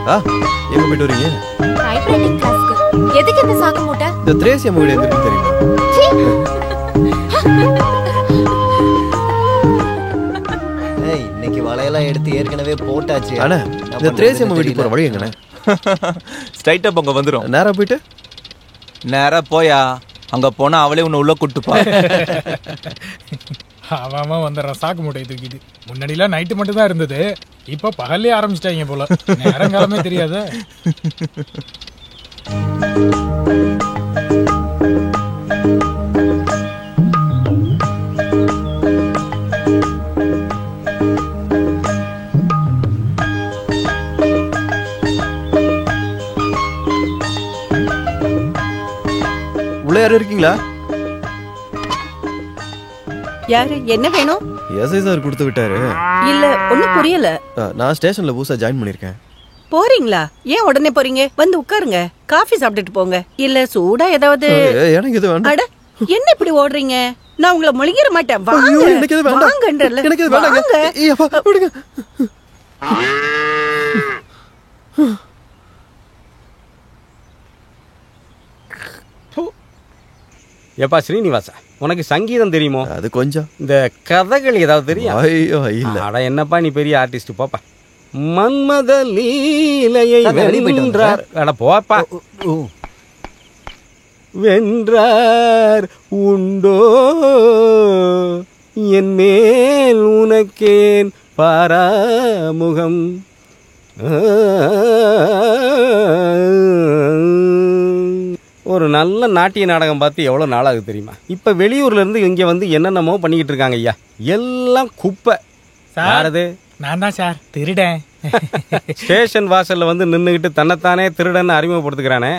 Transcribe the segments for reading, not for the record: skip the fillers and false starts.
எங்க போயிட்டு வரீங்க? டைப்ரைட்டிங் கிளாஸ்க்கு. எதுக்கு இந்த சாக்கு மூட்டை? இந்த திரேசி அம்மா வீடு எங்க இருக்கு தெரியுமா? ஏய், இன்னைக்கு வளையெல்லாம் எடுத்து ஏற்கனவே போட்டாச்சு. அண்ணா, இந்த திரேசி அம்மா வீட்டுக்கு போற வழி எங்கண்ணே? ஸ்ட்ரைட்டா அங்க வந்துரும். நேரா போயிட்டு நேரா போயா அங்க போனா அவளே உன்னை உள்ள கூட்டுப்பா. அவன் வந்துடுறான் சாக்கு மூட்டை தூக்கிட்டு. முன்னாடிலாம் நைட்டு மட்டும் தான் இருந்தது, இப்ப பகல்லே ஆரம்பிச்சிட்டாங்க போல. நேரங்காலமே தெரியாத. உள்ள யாரும் இருக்கீங்களா? யாரு? என்ன வேணும்? எஸ்ஐ சார் கொடுத்து விட்டாரு. இல்ல ஒண்ணும் புரியல. நான் ஸ்டேஷன்ல புதுசா ஜாயின் பண்ணிருக்கேன். போறீங்களா? ஏன் உடனே போறீங்க? வந்து உட்காருங்க, காஃபி சாப்பிட்டுட்டு போங்க. இல்ல சூடா ஏதாவது? எனக்கு இது வேண்டாம். அட, என்ன இப்படி ஓடுறீங்க? நான் உங்களை முழுகிற மாட்டேன். வாங்க. எனக்கு இது வேண்டாம். வாங்கன்றல. எனக்கு இது வேண்டாங்க. ஐயப்பா, விடுங்க. ஏப்பா ஸ்ரீனிவாசா, உனக்கு சங்கீதம் தெரியுமோ? அது கொஞ்சம். இந்த கதைகள் ஏதாவது தெரியும்? ஐயோ இல்ல. அட என்னப்பா நீ பெரிய ஆர்டிஸ்ட், போப்பா. மன்மத லீலையை வென்றார். அட போப்பா. வென்றார் உண்டோ என் மேல் உனக்கேன் பாராமுகம். ஒரு நல்ல நாட்டிய நாடகம் பார்த்து எவ்வளோ நாளாகுது தெரியுமா? இப்போ வெளியூர்லேருந்து இங்கே வந்து என்னென்னமோ பண்ணிக்கிட்டு இருக்காங்க ஐயா. எல்லாம் குப்பை. யாரது? நான் தான் சார், திருடேன். ஸ்டேஷன் வாசலில் வந்து நின்றுக்கிட்டு தன்னைத்தானே திருடன்னு அறிமுகப்படுத்துக்கிறானே,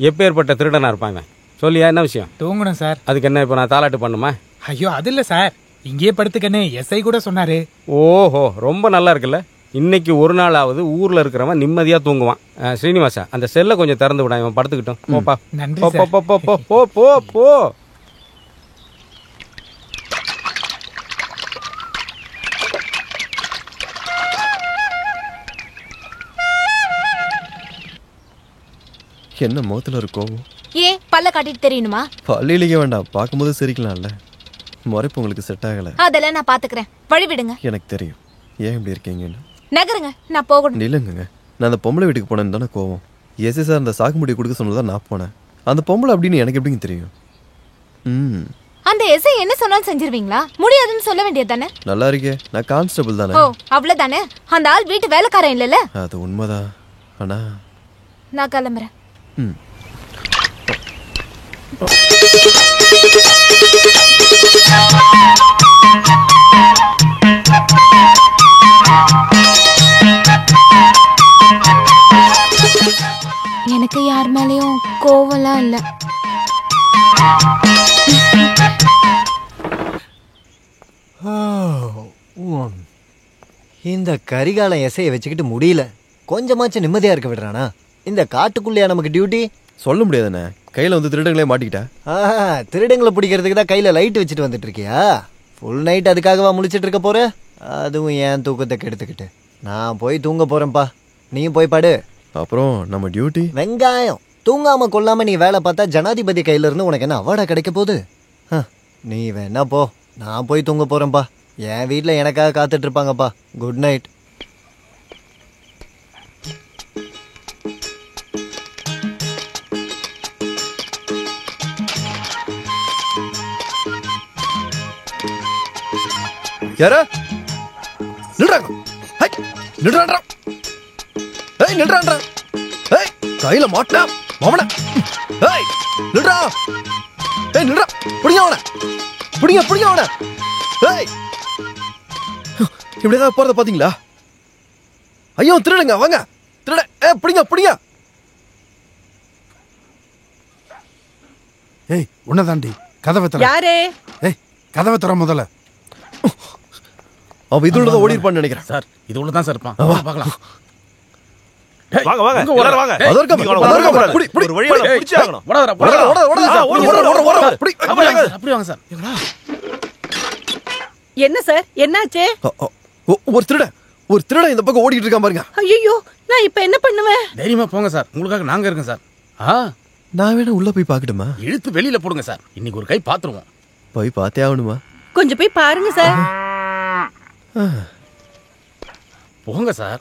எப்பேற்பட்ட திருடனா இருப்பாங்க? சொல்லியா, என்ன விஷயம்? தூங்கணும் சார். அதுக்கு என்ன இப்போ நான் தாலாட்டு பண்ணுமா? ஐயோ அது இல்ல சார், இங்கேயே படுத்துக்கன்னு எஸ்ஐ கூட சொன்னாரு. ஓஹோ, ரொம்ப நல்லா இருக்குல்ல. இன்னைக்கு ஒரு நாளாவது ஊர்ல இருக்கிறவன் நிம்மதியா தூங்குவான். ஸ்ரீனிவாசா, அந்த செல்லை கொஞ்சம் திறந்து விட, இவன் படுத்துக்கிட்டோம். போப்பா. நன்றி போ சார். போ போ போ போ போ போ. என்ன முகத்துல ஒரு கோவம்? ஏன் பல்ல காட்டிட்டு தெரியணுமா? பள்ளியிலேயே வேண்டாம், பார்க்கும்போது சிரிக்கலாம்ல. முறைப்பு உங்களுக்கு செட் ஆகல. அதெல்லாம் நான் பாத்துக்கிறேன், வழி விடுங்க. எனக்கு தெரியும் ஏன் இப்படி இருக்கீங்கன்னு. நகருங்க, நான் போகணும். இல்லைங்க, நான் அந்த பொம்பளை வீட்டுக்கு போனேன்னு தானே கோவம். எஸ்ஐ சார் அந்த சாக்கு முடி கொடுக்க சொன்னதான் நான் போனேன். அந்த பொம்பளை அப்படின்னு எனக்கு எப்படிங்க தெரியும்? அந்த எஸ்ஐ என்ன சொன்னாலும் செஞ்சிருவீங்களா? முடியாதுன்னு சொல்ல வேண்டியது தானே? நல்லா இருக்கே, நான் கான்ஸ்டபிள் தானே. ஓ அவ்வளவுதானே. அந்த ஆள் வீட்டு வேலைக்காரன் இல்லல. அது உண்மைதான். ஆனா நான் கிளம்புறேன். எனக்கு யார் மேலயும் கோவம்லாம் இல்ல. இந்த கரிகாலம் எசையை வச்சுக்கிட்டு முடியல. கொஞ்சமாச்சும் நிம்மதியா இருக்க விடுறானா? இந்த காட்டுக்குள்ளேயா நமக்கு டியூட்டி? சொல்ல முடியாதுண்ணே, கையில வந்து திருடங்களே மாட்டிக்கிட்டா. திருடங்களை பிடிக்கிறதுக்கு தான் கையில லைட் வச்சுட்டு வந்துட்டு இருக்கியா? ஃபுல் நைட் அதுக்காகவா முழிச்சிட்டு இருக்க போற? அதுவும் ஏன் தூக்கத்தை கெடுத்துக்கிட்டு. நான் போய் தூங்க போறேன்ப்பா, நீயும் போய் பாடு. அப்புறம் நம்ம டியூட்டி வெங்காயம். தூங்காம கொள்ளாம நீ வேலை பார்த்தா ஜனாதிபதி கையில இருந்து உனக்கு என்ன அவார்டா கிடைக்க போகுது? நீ வேணா போ, நான் போய் தூங்க போறேன்ப்பா. என் வீட்டில் எனக்காக காத்துட்டு இருப்பாங்கப்பா. Good night. யாரா நில்றாங்க? நில்றான்றா, நில்றான்றா. கையில மாட்டா மாமன. நில்றா, நில்றா. புடிங்க அவன, புடிங்க புடிங்க அவன. இப்படி ஏதாவது போறத பாத்தீங்களா? ஐயோ திருடுங்க, வாங்க திருட. புடிங்க புடிங்க. ஏய் உன்னதாண்டி, கதவை தர. யாரே? ஏய் கதவை தர முதல்ல. அவன் இது உள்ளதான் ஓடி இருப்பான்னு நினைக்கிறேன் சார். இது உள்ளதான் சார் இருப்பான், பார்க்கலாம். வாங்க வாங்க எல்லாரும் வாங்க. அதர்க்க புடி புடி ஒரு வழியா புடிச்சு ஆகணும். ஓடடா ஓட ஓட ஓட ஓட புடி. அப்படி வாங்க சார். என்ன சார், என்னாச்சு? ஒரு திருட ஒரு திருட இந்த பக்கம் ஓடிட்டு இருக்கான் பாருங்க. ஐயோ நான் இப்ப என்ன பண்ணுவேன்? தைரியமா போங்க சார், உங்களுக்காக நாங்க இருக்கோம் சார். நான் வேணா உள்ள போய் பார்க்கட்டுமா? இழுத்து வெளியில போடுங்க சார், இன்னைக்கு ஒரு கை பாத்துருவோம். போய் பார்த்தே ஆகணுமா? கொஞ்சம் போய் பாருங்க சார். போங்க சார்.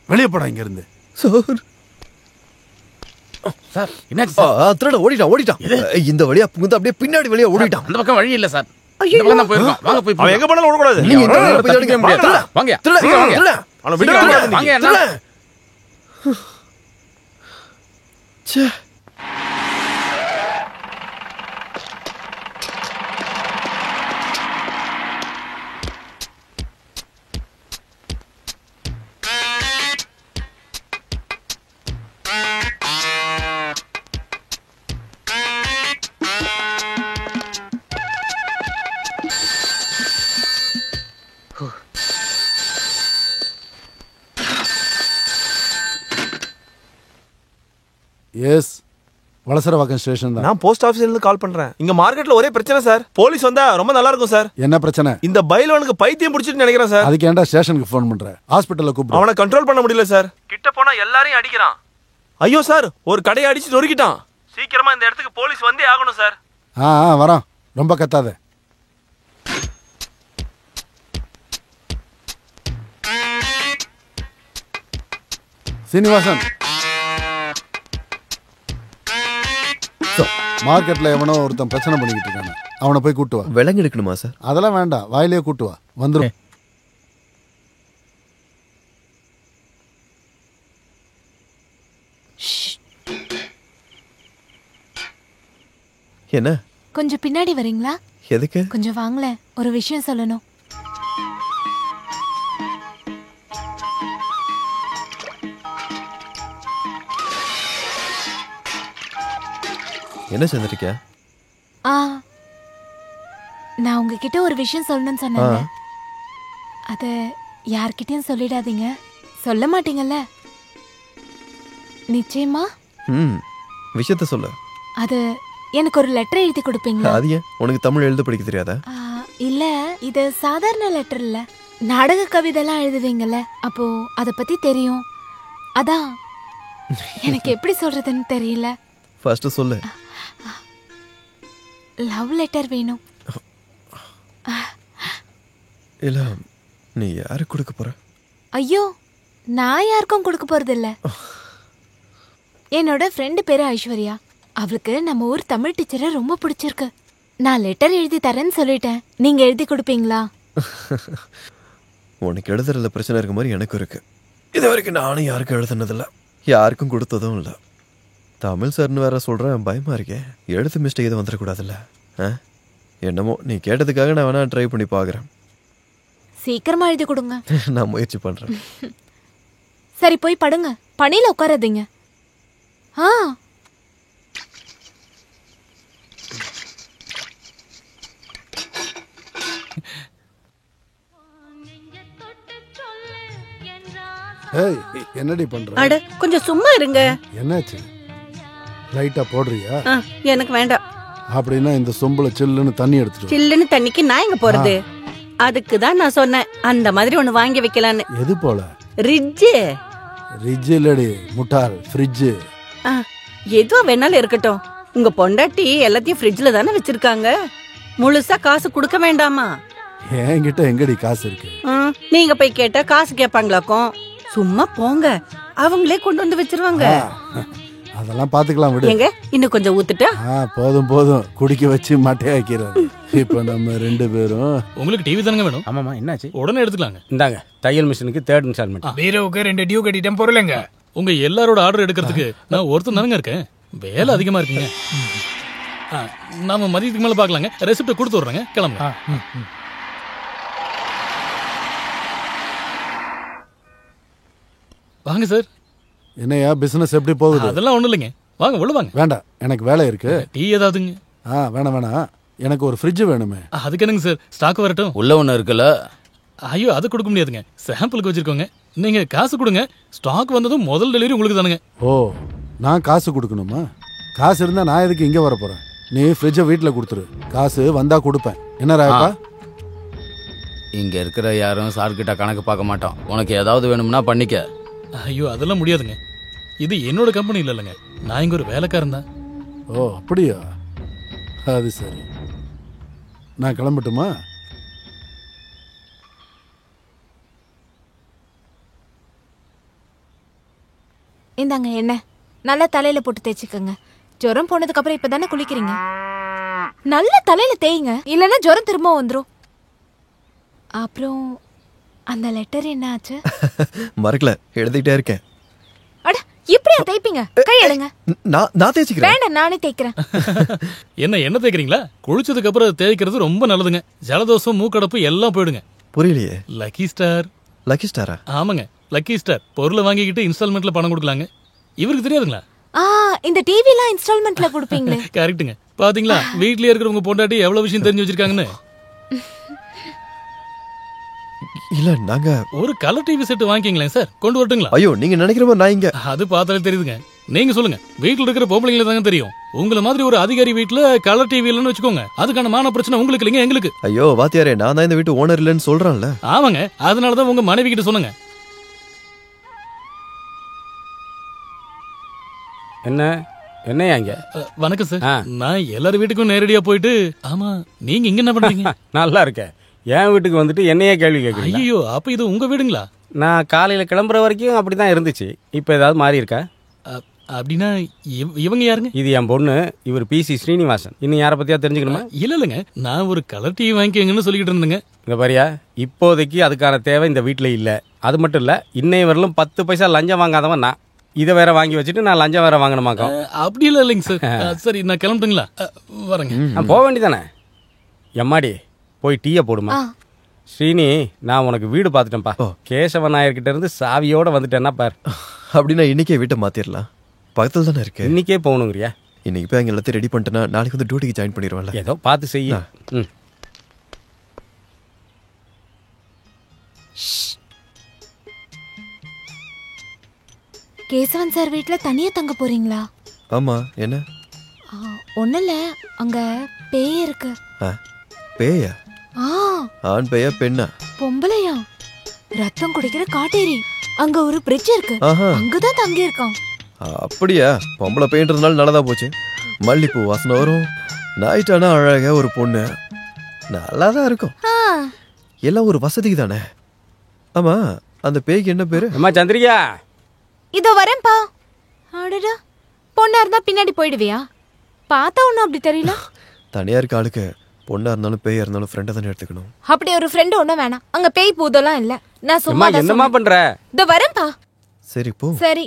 வெளியே போடா இங்க இருந்து. சார் சார் என்னாச்சு சார்? திருட ஓடிட்டான். இந்த வழியா புகுந்து அப்படியே பின்னாடி வழியா ஓடிட்டான். அந்த பக்கம் வழி இல்ல சார், இந்த பக்கம் தான் போயிருக்கோம். வாங்க போய் அவன் எங்க போனாலும் ஓடக்கூடாது. நீங்க இந்த வழியா போய் தேடுங்க. வாங்க திருட, வாங்க. திருட. அவனை விட வாங்க அண்ணா. ச்சே. எஸ், வலசரவாக்கம் ஸ்டேஷன் தான். நான் போஸ்ட் ஆபீஸ்ல இருந்து கால் பண்றேன். இங்க மார்க்கெட்ல ஒரே பிரச்சனை சார். போலீஸ் வந்தா ரொம்ப நல்லா இருக்கும் சார். என்ன பிரச்சனை? இந்த பைலவனுக்கு பைத்தியம் பிடிச்சிட்டு நினைக்கிறேன் சார். அதுக்கு ஏன்டா ஸ்டேஷனுக்கு ஃபோன் பண்ற? ஹாஸ்பிடல்ல கூப்பிடு. அவனை கண்ட்ரோல் பண்ண முடியல சார். கிட்ட போனா எல்லாரையும் அடிக்கிறான். ஐயோ சார், ஒரு கடையை அடிச்சு நொறுக்கிட்டான். சீக்கிரமா இந்த இடத்துக்கு போலீஸ் வந்தே ஆகணும் சார். வரோம், ரொம்ப கத்தாத. சீனிவாசன், மார்க்கெட்ல எவனோ ஒருத்தன் பிரச்சனை பண்ணிக்கிட்டு இருக்கானே, அவனை போய் கூட்டு வா. விலங்கு எடுக்கணுமா சார்? அதெல்லாம் வேண்டாம், வாயிலே கூட்டு வா, வந்துடும். என்ன? கொஞ்சம் பின்னாடி வரீங்களா? எதுக்கு? கொஞ்சம் வாங்களேன், ஒரு விஷயம் சொல்லணும். என்ன செஞ்சிருக்க? நான் உங்ககிட்ட ஒரு விஷயம் சொல்லணும்னு சொன்னேன். அத யார்கிட்டயும் சொல்லிடாதீங்க. சொல்ல மாட்டீங்கல்ல? நிச்சயமா? விஷயத்த சொல்லு. அது எனக்கு ஒரு லெட்டர் எழுதி கொடுப்பீங்களா? அது ஏன்? உனக்கு தமிழ் எழுத படிக்க தெரியாதா? இல்ல, இது சாதாரண லெட்டர் இல்ல. நாடக கவிதைலாம் எழுதுவீங்கல்ல, அப்போ அத பத்தி தெரியும். அதான் எனக்கு எப்படி சொல்றதுன்னு தெரியல. ஃபர்ஸ்ட் சொல்லு. லவ் லெட்டர் வேணும். இல்ல, நீ யாருக்கு கொடுக்க போற? ஐயோ, நான் யாருக்கும் கொடுக்க போறது இல்ல. என்னோட ஃப்ரெண்டு பேரு ஐஸ்வர்யா. அவளுக்கு நம்ம ஊர் தமிழ் டீச்சரை ரொம்ப பிடிச்சிருக்கு. நான் லெட்டர் எழுதி தரேன்னு சொல்லிட்டேன். நீங்க எழுதி கொடுப்பீங்களா? உனக்கு எழுதுறதுல பிரச்சனை இருக்க மாதிரி எனக்கு இருக்கு. இது வரைக்கும் நானும் யாருக்கும் எழுதுனதில்ல, யாருக்கும் கொடுத்ததும் இல்லை. தமிழ் சார்னு வேற சொல்றேன், பயமா இருக்கேன். எழுத்து மிஸ்டேக் எதுவும் வந்துடக்கூடாதுல்ல. என்னமோ நீ கேட்டதுக்காக நான் வேணா ட்ரை பண்ணி பார்க்குறேன். சீக்கிரமா எழுதி கொடுங்க. நான் முயற்சி பண்றேன். சரி, போய் படுங்க, பணியில உட்காராதீங்க. ஏய், என்னடி பண்ற? அட கொஞ்சம் சும்மா இருங்க. என்னாச்சு? லைட்டா போடுறியா? எனக்கு வேண்டாம். அப்படின்னா இந்த சொம்புல சில்லுன்னு தண்ணி எடுத்துட்டு வா. சில்லுன்னு தண்ணிக்கு நான் எங்க போறது? அதுக்கு தான் நான் சொன்னேன், அந்த மாதிரி ஒண்ணு வாங்கி வைக்கலான்னு. எது போல? ரிட்ஜ். ரிட்ஜ் இல்லடி முட்டாள், ஃப்ரிட்ஜ். எதுவா வேணாலும் இருக்கட்டும். உங்க பொண்டாட்டி எல்லாத்தையும் ஃப்ரிட்ஜ்ல தானே வச்சிருக்காங்க. முழுசா காசு கொடுக்க வேண்டாமா? என்கிட்ட எங்கடி காசு இருக்கு? நீங்க போய் கேட்டா காசு கேட்பாங்களாக்கும். சும்மா போங்க, அவங்களே கொண்டு வந்து வச்சிருவாங்க. அதெல்லாம் பாத்துக்கலாம் விடு. எங்க இன்னும் கொஞ்சம் ஊத்துட்டா? போதும் போதும், குடிக்க வச்சு மட்டையாக்கிறது. இப்ப நம்ம ரெண்டு பேரும். உங்களுக்கு டிவி தானங்க வேணும்? ஆமாமா, என்னாச்சு? உடனே எடுத்துக்கலாங்க. இந்தாங்க, தையல் மிஷினுக்கு 3rd இன்ஸ்டால்மெண்ட். பீரோவுக்கு 2 டியூ கட்டிட்டேன், பொருளைங்க. உங்க எல்லாரோட ஆர்டர் எடுக்கிறதுக்கு நான் ஒருத்தர் தானங்க இருக்கேன். வேலை அதிகமா இருக்குங்க. நாம மதியத்துக்கு மேல பாக்கலாங்க. ரெசிப்ட் கொடுத்து விடுறேங்க, கிளம்புங்க. வாங்க சார். என்னையா பிசினஸ் எப்படி போகுது? அதெல்லாம் ஒண்ணும் இல்லைங்க, வாங்க உள்ள வாங்க. வேண்டாம், எனக்கு வேலை இருக்கு. டீ ஏதாவதுங்க? வேணாம் வேணாம், எனக்கு ஒரு ஃப்ரிட்ஜ் வேணுமே. அதுக்கு என்னங்க சார், ஸ்டாக் வரட்டும். உள்ள ஒன்று இருக்குல்ல. ஐயோ அது கொடுக்க முடியாதுங்க, சாம்பிளுக்கு வச்சிருக்கோங்க. நீங்க காசு கொடுங்க, ஸ்டாக் வந்ததும் முதல் டெலிவரி உங்களுக்கு தானுங்க. ஓ, நான் காசு கொடுக்கணுமா? காசு இருந்தா நான் எதுக்கு இங்க வர போறேன்? நீ ஃப்ரிட்ஜை வீட்டில் கொடுத்துரு, காசு வந்தா கொடுப்பேன். என்ன ராயப்பா? இங்க இருக்கிற யாரும் சார்கிட்ட கணக்கு பார்க்க மாட்டோம். உனக்கு ஏதாவது வேணும்னா பண்ணிக்க. ஐயோ அதெல்லாம் முடியாதுங்க, இது என்னோட கம்பெனி இல்லைங்க, நான் இங்க ஒரு வேலைக்காரன் தான். ஓ அப்படியா, அது சரி. நான் கிளம்பட்டுமா? இந்தாங்க என்ன நல்லா தலையில போட்டு தேய்ச்சிக்கோங்க. ஜுரம் போனதுக்கு அப்புறம் இப்பதானே குளிக்கிறீங்க, நல்லா தலையில தேய்ங்க, இல்லைன்னா ஜுரம் திரும்ப வந்துடும். அப்புறம் அந்த லெட்டர் என்ன ஆச்சு? மறக்கல, எழுதிட்டே இருக்கேன். அட இப்படியா தேய்ப்பீங்க? கை எடுங்க. நான் தேய்ச்சிக்கிறேன். வேண்டாம், நானே தேய்க்கிறேன். என்ன தேய்க்கிறீங்களா? குளிச்சதுக்கு அப்புறம் தேய்க்கிறது ரொம்ப நல்லதுங்க. ஜலதோஷம், மூக்கடப்பு எல்லாம் போயிடுங்க. புரியலையே. Lucky star. லக்கி ஸ்டாரா? ஆமாங்க, லக்கி ஸ்டார். பொருளை வாங்கிக்கிட்டு இன்ஸ்டால்மெண்ட்ல பணம் கொடுக்கலாங்க. இவருக்கு தெரியாதுங்களா? இந்த டிவி எல்லாம் இன்ஸ்டால்மெண்ட்ல கொடுப்பீங்களே. கரெக்ட்டுங்க. பாத்தீங்களா வீட்லயே இருக்கிறவங்க பொண்டாட்டி எவ்வளவு விஷயம் தெரிஞ்சு வச்சிருக்காங்கன்னு. இல்ல நாங்க ஒரு கலர் டிவி செட் வாங்கிங்களேன் சார், கொண்டு வரட்டுங்களா? ஐயோ நீங்க நினைக்கிற மாதிரி நான் இங்க. அது பார்த்தாலே தெரியுதுங்க. நீங்க சொல்லுங்க, வீட்டுல இருக்கிற பொம்பளைங்களை தாங்க தெரியும். உங்களை மாதிரி ஒரு அதிகாரி வீட்டுல கலர் டிவி இல்லைன்னு வச்சுக்கோங்க, அதுக்கான மான பிரச்சனை உங்களுக்கு இல்லைங்க, எங்களுக்கு. ஐயோ வாத்தியாரே, நான் தான் இந்த வீட்டு ஓனர் இல்லைன்னு சொல்றேன்ல. ஆமாங்க, அதனாலதான் உங்க மனைவி கிட்ட சொன்னங்க. என்னையா இங்க? வணக்கம் சார். நான் எல்லாரும் வீட்டுக்கும் நேரடியா போயிட்டு. ஆமா, நீங்க இங்க என்ன பண்றீங்க? நல்லா இருக்கேன். என் வீட்டுக்கு வந்துட்டு என்னையே கேள்வி கேட்குறீங்க? ஐயோ, அப்ப இது உங்க வீடுங்களா? நான் காலையில கிளம்புற வரைக்கும் அப்படிதான் இருந்துச்சு. இப்போ ஏதாவது மாறி இருக்கா? அப்படின்னா இவங்க யாருங்க? இது என் பொண்ணு, இவர் பிசி ஸ்ரீனிவாசன். இன்னும் யாரை பத்தியா தெரிஞ்சுக்கணுமா? இல்லைங்க, நான் ஒரு கலர் டிவி வாங்கிக்கங்கன்னு சொல்லிக்கிட்டு இருந்தேங்க. இங்க பாரியா, இப்போதைக்கு அதுக்கான தேவை இந்த வீட்டுல இல்ல. அது மட்டும் இல்ல, இன்னைய வரலும் 10 பைசா லஞ்சம் வாங்காதவன் நான். இதை வேற வாங்கி வச்சுட்டு நான் லஞ்சம் வேற வாங்கணுமாக்கா? அப்படி இல்லை இல்லைங்க சார். சரி, நான் கிளம்பட்டுங்களா? வரேங்க. போக வேண்டியதானே. எம்மாடி போய் டீயை போடுமா. ஸ்ரீனி, நான் உனக்கு வீடு பார்த்துட்டேன்ப்பா. கேசவ நாயர்கிட்ட இருந்து சாவியோட வந்துட்டேன்னா பார். அப்படின்னா இன்னைக்கே வீட்டை மாத்திரலாம், பக்கத்துல தானே இருக்கு. இன்னைக்கே போகணுங்கிறியா? இன்னைக்கு போய் அங்க எல்லாத்தையும் ரெடி பண்ணிட்டேன்னா நாளைக்கு வந்து டியூட்டிக்கு ஜாயின் பண்ணிடுவேன்ல. ஏதோ பார்த்து செய்ய. கேசவன் சார் வீட்டுல தனியா தங்க போறீங்களா? ஆமா, என்ன? ஒண்ணு இல்ல, அங்க பேய் இருக்கு. பேயா? ஆண் பேயா பெண்ணா? பொம்பளையா, ரத்தம் குடிக்கிற காட்டேரி. அங்க ஒரு பிரிட்ஜ் இருக்கு, அங்கதான் தங்கி இருக்கான். அப்படியா? பொம்பளை பெயின்றதுனால நல்லதா போச்சு. மல்லிப்பூ வாசனை வரும், நைட்டானா அழகா ஒரு பொண்ணு, நல்லாதான் இருக்கும். எல்லாம் ஒரு வசதிக்கு தானே. ஆமா, அந்த பேய்க்கு என்ன பேரு? அம்மா சந்திரிகா. இதோ வரேன்பா. அடடா, பொண்ணா இருந்தா பின்னாடி போயிடுவியா? பார்த்தா ஒன்னும் அப்படி தெரியல. தனியா இருக்க ஆளுக்கு பொண்ணா இருந்தாலும் பேயா இருந்தாலும் ஃப்ரெண்டை தானே எடுத்துக்கணும். அப்படி ஒரு ஃப்ரெண்ட் ஒன்னும் வேணாம், அங்க பேய் பூதெல்லாம் இல்ல. நான் சும்மா என்னமா பண்ற? இதோ வரேன்பா. சரி போ. சரி.